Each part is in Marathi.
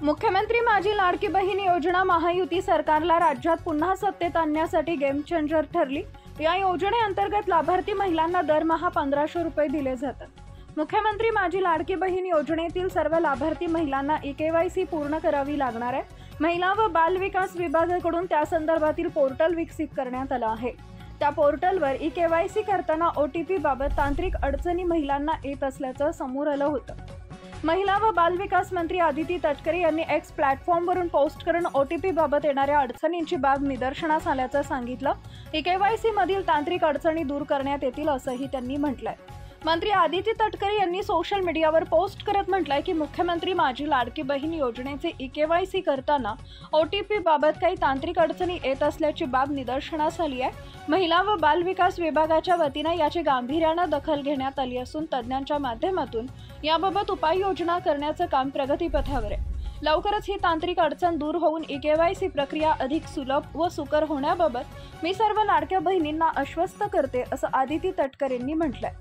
मुख्यमंत्री माझी लाडकी बहीण योजना महायुती सरकारला राज्यात पुन्हा सत्तेत आणण्यासाठी गेम चेंजर ठरली। या योजनेअंतर्गत लाभार्थी महिलांना दरमहा 1500 रुपये दिले जातात। मुख्यमंत्री माझी लाडकी बहीण योजनेतील सर्व लाभार्थी महिलांना ई-केवायसी पूर्ण करावी लागणार आहे। महिला व बाल विकास विभागाकडून त्या संदर्भातील पोर्टल विकसित करण्यात आलं आहे। त्या पोर्टलवर ई-केवायसी करताना OTP बाबत तांत्रिक अडचणी महिलांना येत असल्याचं समोर आलं होतं। महिला व बाल विकास मंत्री आदिती तटकरे यांनी X प्लॅटफॉर्मवरून पोस्ट करून OTP बाबत येणाऱ्या अडचणींची बाब निदर्शनास आल्याचं सांगितलं। ई-केवायसी मधील तांत्रिक अडचणी दूर करण्यात येतील असंही त्यांनी म्हटलंय। मंत्री आदिती तटकरे यांनी सोशल मीडियावर पोस्ट करत म्हटलंय की मुख्यमंत्री माझी लाडकी बहीण योजनेचे ई-केवायसी करताना OTP बाबत काही तांत्रिक अडचणी येत असल्याची बाब निदर्शनास आली आहे। महिला व बाल विकास विभागाच्या वतीने याची गांभीर्याने दखल घेण्यात आली असून तज्ज्ञांच्या माध्यमातून याबाबत उपाययोजना करण्याचं काम प्रगतीपथावर आहे। लवकरच ही तांत्रिक अडचण दूर होऊन ई-केवायसी प्रक्रिया अधिक सुलभ व सुकर होण्याबाबत मी सर्व लाडक्या बहिणींना आश्वस्त करते असं आदिती तटकरेंनी म्हटलंय।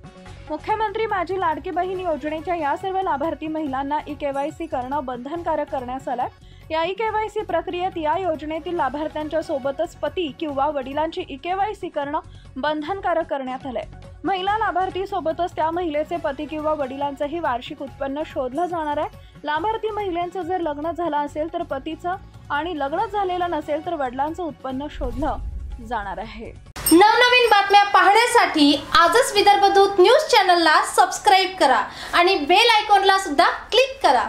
मुख्यमंत्री माझी लाडकी बहीण योजनेच्या या सर्व लाभार्थी महिलांना ई-केवायसी करणं बंधनकारक करण्यात आलंय। या ई-केवायसी प्रक्रियेत या योजनेतील लाभार्थ्यांच्या सोबतच पती किंवा वडिलांची ई-केवायसी करणं बंधनकारक करण्यात आलंय। महिला लाभार्थी सोबतच त्या महिलेचे पती किंवा वडिलांचंही वार्षिक उत्पन्न शोधलं जाणार आहे। लाभार्थी महिलेचं जर लग्न झालं असेल तर पतीचं आणि लग्न झालेलं नसेल तर वडिलांचं उत्पन्न शोधलं जाणार आहे। नवनवीन बातम्या पाहण्यासाठी आजच विदर्भ दूत न्यूज चॅनलला सबस्क्राइब करा आणि बेल आयकॉनला सुद्धा क्लिक करा।